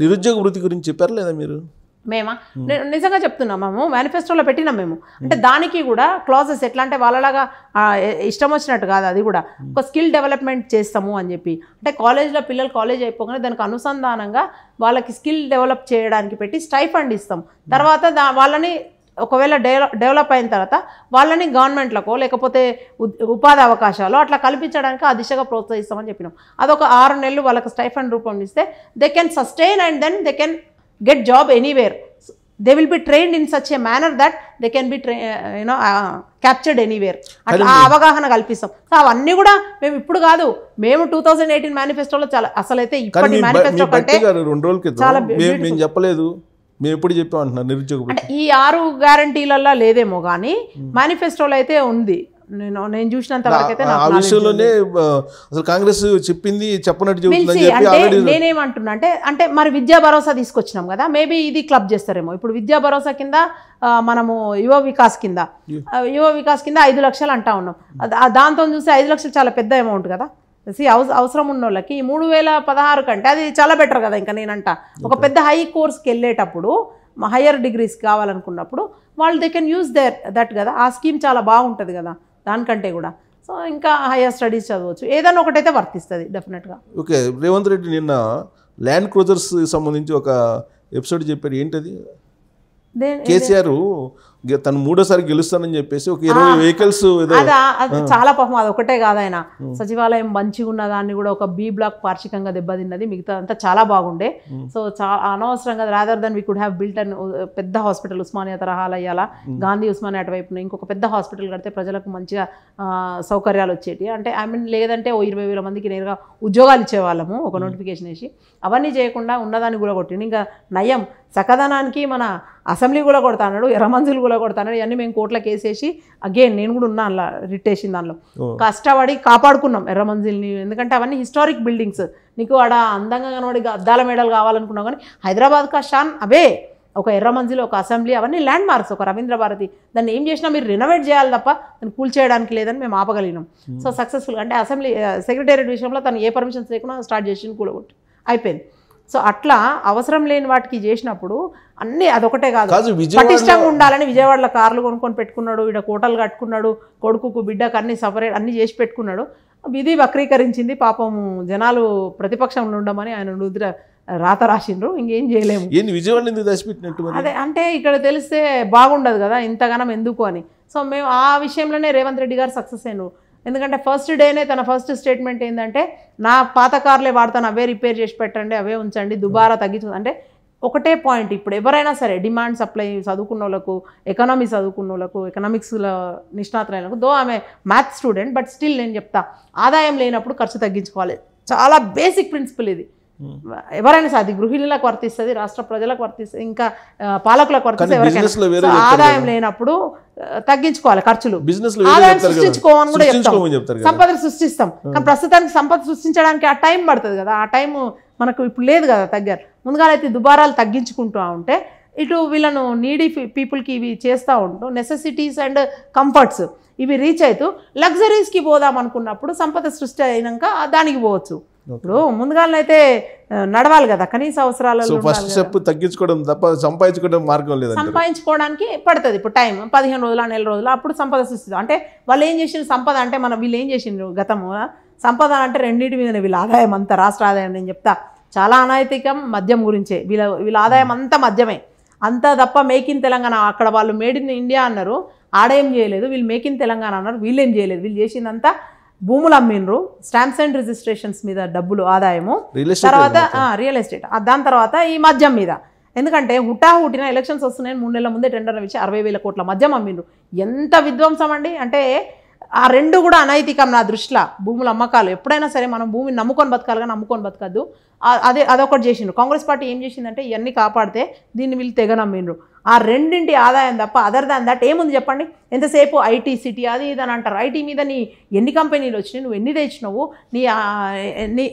నిరుద్యోగ వృత్తి గురించి చెప్పారా లేదా మీరు? మేమా నిజంగా చెప్తున్నాం, మేము మేనిఫెస్టోలో పెట్టినాం మేము. అంటే దానికి కూడా క్లాజెస్ ఎట్లా అంటే వాళ్ళలాగా ఇష్టం వచ్చినట్టు కాదు, అది కూడా ఒక స్కిల్ డెవలప్మెంట్ చేస్తాము అని చెప్పి. అంటే కాలేజ్లో పిల్లలు కాలేజ్ అయిపోగానే దానికి అనుసంధానంగా వాళ్ళకి స్కిల్ డెవలప్ చేయడానికి పెట్టి స్టైఫండ్ ఇస్తాం. తర్వాత వాళ్ళని ఒకవేళ డెవలప్ అయిన తర్వాత వాళ్ళని గవర్నమెంట్లకో లేకపోతే ఉపాధి అవకాశాలు అట్లా కల్పించడానికి ఆ దిశగా ప్రోత్సహిస్తామని చెప్పినాం. అదొక 6 నెలలు వాళ్ళకి స్టైఫండ్ రూపం ఇస్తే they can sustain and then they can get job anywhere. They will be trained in such a manner that they can be captured anywhere. అట్లా అవగాహన కల్పిస్తాం. సో అవన్నీ కూడా మేము ఇప్పుడు కాదు, మేము 2018 మేనిఫెస్టోలో చాలా అసలైతే ఇప్పటి మేనిఫెస్టో కంటే 2 రోజుల క్రితం మేము చెప్పలేదు, మేము ఎప్పుడు చెప్పామంటున్నారు నిరుద్యోగ. అంటే ఈ 6 గ్యారంటీలలో లేదేమో కానీ మేనిఫెస్టోలో అయితే ఉంది. నేను చూసినంత వరకు అయితే ఆ విషయంలోనే అసలు కాంగ్రెస్ చెప్పింది చెప్పనట్టు చెప్తుందని చెప్పి ఆల్రెడీ నేనేమంటున్నా అంటే మరి విద్యా భరోసా తీసుకొచ్చినాం కదా, మేబీ ఇది క్లబ్ చేస్తారేమో. ఇప్పుడు విద్యా భరోసా కింద మనము యువ వికాస్ కింద 5 లక్షలు అంటా ఉన్నాం. దాంతో చూస్తే 5 లక్షలు చాలా పెద్ద అమౌంట్ కదా. అవసరం ఉన్న వాళ్ళకి 3016 కంటే అది చాలా బెటర్ కదా. ఇంకా నేనంట ఒక పెద్ద హై కోర్స్కి వెళ్ళేటప్పుడు హయ్యర్ డిగ్రీస్ కావాలనుకున్నప్పుడు వాళ్ళు దే కెన్ యూజ్ దట్ కదా. ఆ స్కీమ్ చాలా బాగుంటుంది కదా దానికంటే కూడా. సో ఇంకా హయ్యర్ స్టడీస్ చదవచ్చు, ఏదైనా ఒకటైతే వర్తిస్తుంది డెఫినెట్గా. ఓకే, రేవంత్ రెడ్డి నిన్న ల్యాండ్ క్రూజర్స్ సంబంధించి ఒక ఎపిసోడ్ చెప్పాడు. ఏంటది? కేసీఆర్ తను 3వ సారి గెలుస్తానని చెప్పేసి ఒక 20 వెహికల్స్ అది చాలా పాపం. అది ఒకటే కాదు, ఆయన సచివాలయం మంచిగా ఉన్న దాన్ని కూడా ఒక బి బ్లాక్ పార్షికంగా దెబ్బతిన్నది, మిగతా అంతా చాలా బాగుండే. సో చాలా అనవసరంగా rather than we could have built and పెద్ద హాస్పిటల్ ఉస్మానియా తరహాలు అయ్యాలా, గాంధీ ఉస్మానియా అటువైపున ఇంకొక పెద్ద హాస్పిటల్ కడితే ప్రజలకు మంచిగా సౌకర్యాలు వచ్చేటి. అంటే లేదంటే 20,000 మందికి నేరుగా ఉద్యోగాలు ఇచ్చేవాళ్ళము ఒక నోటిఫికేషన్ వేసి. అవన్నీ చేయకుండా ఉన్నదాన్ని కూడా కొట్టింది. ఇంకా నయం సకదనానికి మన అసెంబ్లీ కూడా కొడతాడు, ఎర్రమంజులు కూడా కొడతాడు. ఇవన్నీ మేము కోర్టులకు వేసేసి అగైన్ నేను కూడా ఉన్నా అలా రిట్టేసిన దానిలో కష్టపడి కాపాడుకున్నాం ఎర్రమంజిల్ని. ఎందుకంటే అవన్నీ హిస్టారిక్ బిల్డింగ్స్. నీకు ఆడ అందంగా కనబడి అద్దాల మేడలు కావాలనుకున్నావు కానీ హైదరాబాద్ కా షాన్ అవే. ఒక ఎర్రమంజిల్, ఒక అసెంబ్లీ, అవన్నీ ల్యాండ్ మార్క్స్. ఒక రవీంద్ర భారతి, దాన్ని ఏం చేసినా మీరు రెనోవేట్ చేయాలి తప్ప దాన్ని కూల్ చేయడానికి లేదని మేము ఆపగలిగినాం. సో సక్సెస్ఫుల్గా అంటే అసెంబ్లీ సెక్రటేరియట్ విషయంలో తను ఏ పర్మిషన్స్ లేకుండా స్టార్ట్ చేసి కూలగొట్టి అయిపోయింది. సో అట్లా అవసరం లేని వాటికి చేసినప్పుడు అన్నీ అదొకటే కాదు, పటిష్టంగా ఉండాలని విజయవాడలో కార్లు కొనుక్కొని పెట్టుకున్నాడు, ఇక్కడ కోటలు కట్టుకున్నాడు, కొడుకుకు బిడ్డకు అన్ని సపరేట్ అన్ని చేసి పెట్టుకున్నాడు. విధి వక్రీకరించింది పాపం. జనాలు ప్రతిపక్షంలో ఉండమని ఆయన రుద్ర రాత రాసిండ్రు, ఇంకేం చేయలేము. అదే అంటే ఇక్కడ తెలిస్తే బాగుండదు కదా ఇంతగానం ఎందుకు అని. సో మేము ఆ విషయంలోనే రేవంత్ రెడ్డి గారు సక్సెస్ అయినారు. ఎందుకంటే ఫస్ట్ డేనే తన ఫస్ట్ స్టేట్మెంట్ ఏంటంటే నా పాత కార్లే వాడతాను, అవే రిపేర్ చేసి పెట్టండి, అవే ఉంచండి, దుబారా తగ్గించు. అంటే ఒకటే పాయింట్, ఇప్పుడు ఎవరైనా సరే డిమాండ్ సప్లై చదువుకున్న వాళ్ళకు, ఎకనామీ చదువుకున్న వాళ్ళకు, ఎకనామిక్స్లో నిష్ణాతులైనకు, దో ఆమె మ్యాథ్స్ స్టూడెంట్ బట్ స్టిల్ నేను చెప్తా ఆదాయం లేనప్పుడు ఖర్చు తగ్గించుకోవాలి. చాలా బేసిక్ ప్రిన్సిపల్ ఇది. ఎవరైనా సరే అది గృహిణులకు వర్తిస్తుంది, రాష్ట్ర ప్రజలకు వర్తిస్తుంది, ఇంకా పాలకులకు వర్తిస్తుంది. ఎవరికైనా ఆదాయం లేనప్పుడు తగ్గించుకోవాలి ఖర్చులు, ఆదాయం సృష్టించుకోవాలని కూడా చెప్తాం, సంపద సృష్టిస్తాం. కానీ ప్రస్తుతానికి సంపద సృష్టించడానికి ఆ టైం పడుతుంది కదా, ఆ టైం మనకు ఇప్పుడు లేదు కదా. ముందుగా అయితే దుబారాలు తగ్గించుకుంటూ ఉంటే ఇటు వీళ్ళను నీడీ పీపుల్కి ఇవి చేస్తూ ఉంటూ నెసెసిటీస్ అండ్ కంఫర్ట్స్ ఇవి రీచ్ అవుతూ లగ్జరీస్కి పోదాం అనుకున్నప్పుడు సంపద సృష్టి అయినాక దానికి పోవచ్చు. ఇప్పుడు ముందుగానైతే నడవాలి కదా, కనీస అవసరాలు తగ్గించుకోవడం తప్ప సంపాదించుకోవడం మార్గం లేదు. సంపాదించుకోవడానికి పడుతుంది ఇప్పుడు టైం, 15 రోజులు, నెల రోజులు, అప్పుడు సంపద సృష్టిస్తాం. అంటే వాళ్ళు ఏం చేసిండ్రు సంపద అంటే వీళ్ళు ఏం చేసిండ్రు గతము సంపద అంటే రెండింటి మీదనే వీళ్ళ ఆదాయం అంతా, రాష్ట్ర ఆదాయం. నేను చెప్తా చాలా అనైతికం మద్యం గురించే, వీళ్ళ ఆదాయం అంతా మద్యమే అంతా తప్ప. మేక్ ఇన్ తెలంగాణ అక్కడ వాళ్ళు మేడ్ ఇన్ ఇండియా అన్నారు, ఆడేం చేయలేదు. వీళ్ళు మేక్ ఇన్ తెలంగాణ అన్నారు, వీళ్ళేం చేయలేదు. వీళ్ళు చేసిందంతా భూములు అమ్మిండ్రు, స్టాంప్స్ అండ్ రిజిస్ట్రేషన్స్ మీద డబ్బులు ఆదాయము, తర్వాత రియల్ ఎస్టేట్, దాని తర్వాత ఈ మద్యం మీద. ఎందుకంటే హుటాహుటిన ఎలక్షన్స్ వస్తున్నాయని 3 నెలల ముందే టెండర్లు ఇచ్చి 60,000 కోట్ల మద్యం అమ్మిండ్రు. ఎంత విధ్వంసం అండి. అంటే ఆ రెండు కూడా అనైతికం నా దృష్టిలో. భూముల అమ్మకాలు ఎప్పుడైనా సరే మనం భూమిని నమ్ముకొని బతకాలి కానీ నమ్ముకొని బతకద్దు. అదొకటి చేసిండ్రు. కాంగ్రెస్ పార్టీ ఏం చేసిందంటే ఇవన్నీ కాపాడితే దీన్ని వీళ్ళు తెగ నమ్మిండ్రు. ఆ రెండింటి ఆదాయం తప్ప అదర్ దాన్ దట్ ఏముంది చెప్పండి. ఎంతసేపు ఐటీ సిటీ అది ఇది అని అంటారు. ఐటీ మీద నీ ఎన్ని కంపెనీలు వచ్చినాయి, నువ్వు ఎన్ని తెచ్చినావు, నీ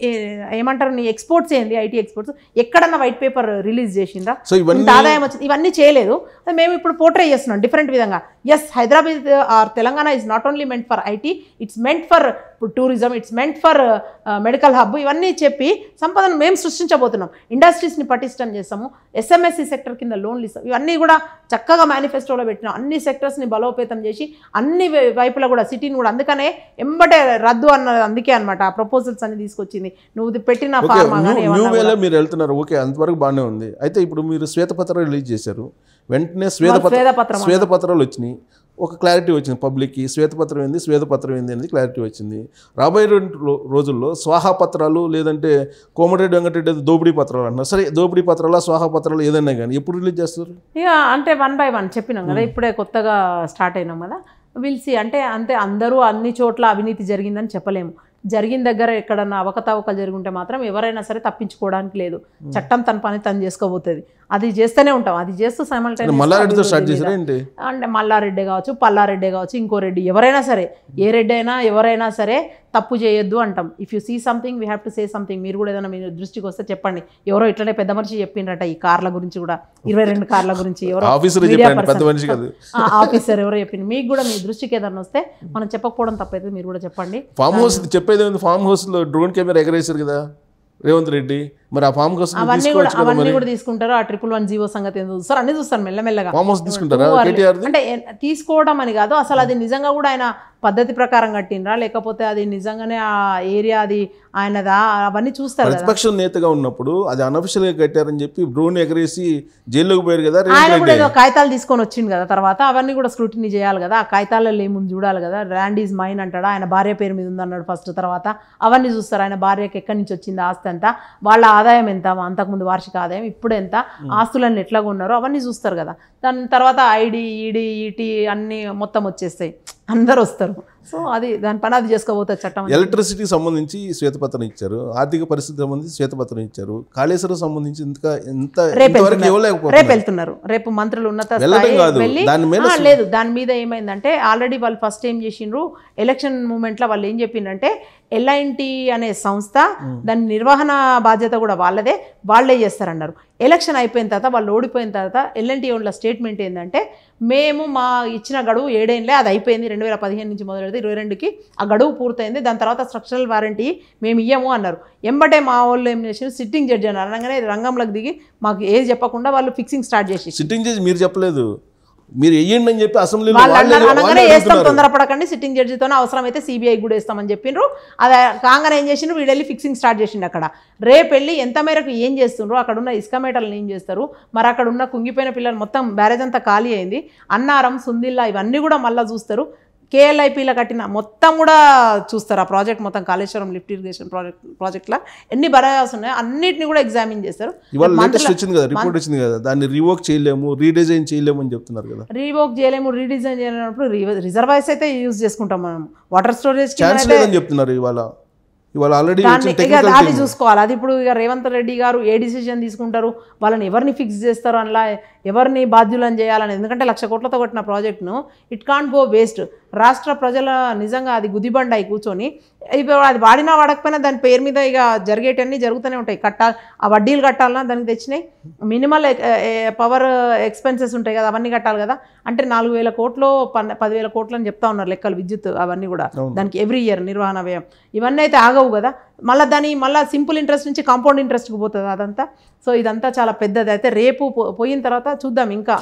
ఏమంటారు నీ ఎక్స్పోర్ట్స్ ఏంది, ఐటీ ఎక్స్పోర్ట్స్ ఎక్కడన్నా వైట్ పేపర్ రిలీజ్ చేసిందా, ఆదాయం వచ్చింది, ఇవన్నీ చేయలేదు. మేము ఇప్పుడు పోర్ట్రే చేస్తున్నాం డిఫరెంట్ విధంగా. Yes, Hyderabad or Telangana is not only meant for IT, it's meant for tourism, it's meant for medical hub, ఇవన్నీ చెప్పి సంపదను మేము సృష్టించబోతున్నాం, ఇండస్ట్రీస్ని పటిష్టం చేస్తాము, ఎస్ఎంఎస్సి సెక్టర్ కింద లోన్లు ఇస్తాం, ఇవన్నీ కూడా చక్కగా మేనిఫెస్టోలో పెట్టినాం. అన్ని సెక్టర్స్ని బలోపేతం చేసి అన్ని వైపులా కూడా సిటీని కూడా, అందుకనే ఎంబటే రద్దు అన్నది అందుకే అనమాట ఆ ప్రపోజల్స్ అన్ని తీసుకొచ్చింది. నువ్వు పెట్టిన ఫార్మా మీరు వెళ్తున్నారు, ఓకే, అంతవరకు బాగానే ఉంది. అయితే ఇప్పుడు మీరు శ్వేతపత్రం రిలీజ్ చేశారు, వెంటనే శ్వేతపత్రాలు వచ్చినాయి, ఒక క్లారిటీ వచ్చింది పబ్లిక్కి, శ్వేతపత్రం ఏంది అనేది క్లారిటీ వచ్చింది. రాబోయే రోజుల్లో స్వాహా పత్రాలు లేదంటే కోమటిరెడ్డి వెంకటరెడ్డి దోపిడీ పత్రాలు అంటున్నారు. సరే, దోపిడీ పత్రాలు స్వాహా పత్రాలు ఏదైనా కానీ ఎప్పుడు రిలీజ్ చేస్తారు? ఇక అంటే 1 by 1 చెప్పినాం కదా, ఇప్పుడే కొత్తగా స్టార్ట్ అయినాం కదా, విల్సి అంటే అంతే. అందరూ అన్ని చోట్ల అవినీతి జరిగిందని చెప్పలేము. జరిగిన దగ్గర ఎక్కడన్నా అవకతవకలు జరుగుంటే మాత్రం ఎవరైనా సరే తప్పించుకోవడానికి లేదు. చట్టం తన పని తను చేసుకోబోతుంది, అది చేస్తూనే ఉంటాం. అది చేస్తూ అంటే మల్లారెడ్డి కావచ్చు, పల్లారెడ్డి కావచ్చు, ఇంకో రెడ్డి, ఎవరైనా సరే, ఏ రెడ్డి అయినా ఎవరైనా సరే తప్పు చేయొద్దు అంటాం. If you see something we have to say something. మీరు కూడా ఏదైనా మీ దృష్టికి వస్తే చెప్పండి. ఎవరో ఇట్లనే పెద్ద మనిషి చెప్పిండ్రట ఈ కార్ల గురించి కూడా, 22 కార్ల గురించి ఎవరో ఆఫీసర్ ఎవరో చెప్పింది. మీకు కూడా మీ దృష్టికి ఏదైనా వస్తే మనం చెప్పకపోవడం తప్పైతే మీరు కూడా చెప్పండి. ఫామ్ హౌస్ చెప్పేది, ఫామ్ హౌస్ లో డ్రోన్ కెమెరా ఎగరేశారు కదా రేవంత్ రెడ్డి, మరి ఆ ఫామ్ హౌస్ అవన్నీ కూడా తీసుకుంటారు. ఆ 111 సంగతి ఎందుకు చూస్తారు, అన్ని చూస్తారు మెల్లమెల్లగా. ఫామ్ హౌస్ తీసుకుంటారా? అంటే తీసుకోవడం అని కాదు, అసలు అది నిజంగా కూడా ఆయన పద్ధతి ప్రకారం కట్టినరా లేకపోతే అది నిజంగానే ఆ ఏరియా అది ఆయనదా, అవన్నీ చూస్తారు. ప్రతిపక్ష నేతగా ఉన్నప్పుడు అది అనఫిషియల్ గా కట్టారని చెప్పి డ్రోన్ ఎగరేసి జైల్లోకి పోయారు కదా. ఆయన కూడా ఏదో కాగితాలు తీసుకొని వచ్చింది కదా, తర్వాత అవన్నీ కూడా స్క్రూటినీ చేయాలి కదా. ఆ కాగితాలలో ఏముంది చూడాలి కదా. ల్యాండ్ ఈజ్ మైన్ అంటాడా, ఆయన భార్య పేరు మీద ఉందన్నాడు ఫస్ట్, తర్వాత అవన్నీ చూస్తారు. ఆయన భార్యకి ఎక్కడి నుంచి వచ్చింది ఆస్తి ఎంత, వాళ్ళ ఆదాయం ఎంత, అంతకుముందు వార్షిక ఆదాయం, ఇప్పుడు ఎంత, ఆస్తులన్నీ ఎట్లా ఉన్నారో అవన్నీ చూస్తారు కదా. దాని తర్వాత ఐడి, ఈడీ, ఈటీ అన్నీ మొత్తం వచ్చేస్తాయి, అందరు వస్తారు. సో అది దాని పని అది చేసుకోబోతుంది చట్టం. ఎలక్ట్రిసిటీకి సంబంధించి శ్వేతపత్రం ఇచ్చారు, ఆర్థిక పరిస్థితి సంబంధించి శ్వేతపత్రం ఇచ్చారు, కాళేశ్వరం సంబంధించి రేపు వెళ్తున్నారు. రేపు మంత్రులు ఉన్నత లేదు, దాని మీద ఏమైందంటే ఆల్రెడీ వాళ్ళు ఫస్ట్ ఏం చేసిండ్రు, ఎలక్షన్ మూమెంట్లో వాళ్ళు ఏం చెప్పిందంటే ఎల్ఐఎన్టీ అనే సంస్థ దాని నిర్వహణ బాధ్యత కూడా వాళ్ళదే, వాళ్ళే చేస్తారన్నారు. ఎలక్షన్ అయిపోయిన తర్వాత వాళ్ళు ఓడిపోయిన తర్వాత ఎల్ఎన్టీ ఓన్ల స్టేట్మెంట్ ఏంటంటే మేము మా ఇచ్చిన గడువు 7 ఏళ్ళే, అది అయిపోయింది 2015 నుంచి మొదలెడితే 22కి ఆ గడువు పూర్తయింది, దాని తర్వాత స్ట్రక్చరల్ వారంటీ మేము ఇయ్యము అన్నారు. ఎంబటే మా వాళ్ళు ఏం చేసి సిట్టింగ్ జడ్జి అన్నారు, అనగానే రంగంలోకి దిగి మాకు ఏది చెప్పకుండా వాళ్ళు ఫిక్సింగ్ స్టార్ట్ చేసి. సిట్టింగ్ జడ్జి మీరు చెప్పలేదు, మీరు వేయండి అని చెప్పి అసెంబ్లీలో అనగానే వేస్తాం, తొందరపడకండి, సిట్టింగ్ జడ్జితోనే అవసరమైతే సిబిఐ కూడా వేస్తామని చెప్పిండ్రు. అది కాగానే ఏం చేసిండ్రు, వీడు వెళ్ళి ఫిక్సింగ్ స్టార్ట్ చేసిండు. అక్కడ రేపు వెళ్ళి ఎంత మేరకు ఏం చేస్తుండ్రు, అక్కడ ఉన్న ఇసుక మేటలను ఏం చేస్తారు, మరి అక్కడ ఉన్న కుంగిపోయిన పిల్లలు మొత్తం బ్యారేజ్ అంతా ఖాళీ అయింది, అన్నారం, సుందిల్లా ఇవన్నీ కూడా మళ్ళీ చూస్తారు. కేఎల్ఐపీలో కట్టిన మొత్తం కూడా చూస్తారు. ఆ ప్రాజెక్ట్ మొత్తం కాళేశ్వరం లిఫ్ట్ ఇరిగేషన్ ప్రాజెక్ట్లో ఎన్ని బరాయాస్ ఉన్నాయో అన్నిటిని కూడా ఎగ్జామిన్ చేస్తారు. రిపోర్ట్ వచ్చింది కదా, దాన్ని రివోక్ చేయలేము, రీడిజైన్ చేయలేము అని చెప్తున్నారు కదా. రీవోక్ చేయలేము, రీడిజైన్ చేయలేనప్పుడు రిజర్వాయర్స్ అయితే యూజ్ చేసుకుంటాం మనం. వాటర్ స్టోరేజ్ చెప్తున్నారు ఇవాళ ఆల్రెడీ అది చూసుకోవాలి. అది ఇప్పుడు ఇక రేవంత్ రెడ్డి గారు ఏ డిసిజన్ తీసుకుంటారు, వాళ్ళని ఎవరిని ఫిక్స్ చేస్తారు, అలా ఎవరిని బాధ్యులను చేయాలని. ఎందుకంటే 1,00,000 కోట్లతో కొట్టిన ప్రాజెక్ట్ను ఇట్ కాంట్ గో వేస్ట్. రాష్ట్ర ప్రజల నిజంగా అది గుదిబండ అయి కూర్చొని ఇప్పుడు అది వాడినా వాడకపోయినా దాని పేరు మీద ఇక జరిగేటన్నీ జరుగుతూనే ఉంటాయి. కట్టాలి, ఆ వడ్డీలు కట్టాలన్నా దానికి తెచ్చినాయి, మినిమల్ పవర్ ఎక్స్పెన్సెస్ ఉంటాయి కదా, అవన్నీ కట్టాలి కదా. అంటే 4,000 కోట్లు 10,000 కోట్లు అని చెప్తా ఉన్నారు లెక్కలు, విద్యుత్ అవన్నీ కూడా దానికి ఎవ్రీ ఇయర్ నిర్వహణ వ్యయం. ఇవన్నీ అయితే ఆగవు కదా, మళ్ళీ సింపుల్ ఇంట్రెస్ట్ నుంచి కాంపౌండ్ ఇంట్రెస్ట్కి పోతుంది అదంతా. సో ఇదంతా చాలా పెద్దది. అయితే రేపు పోయిన తర్వాత చూద్దాం ఇంకా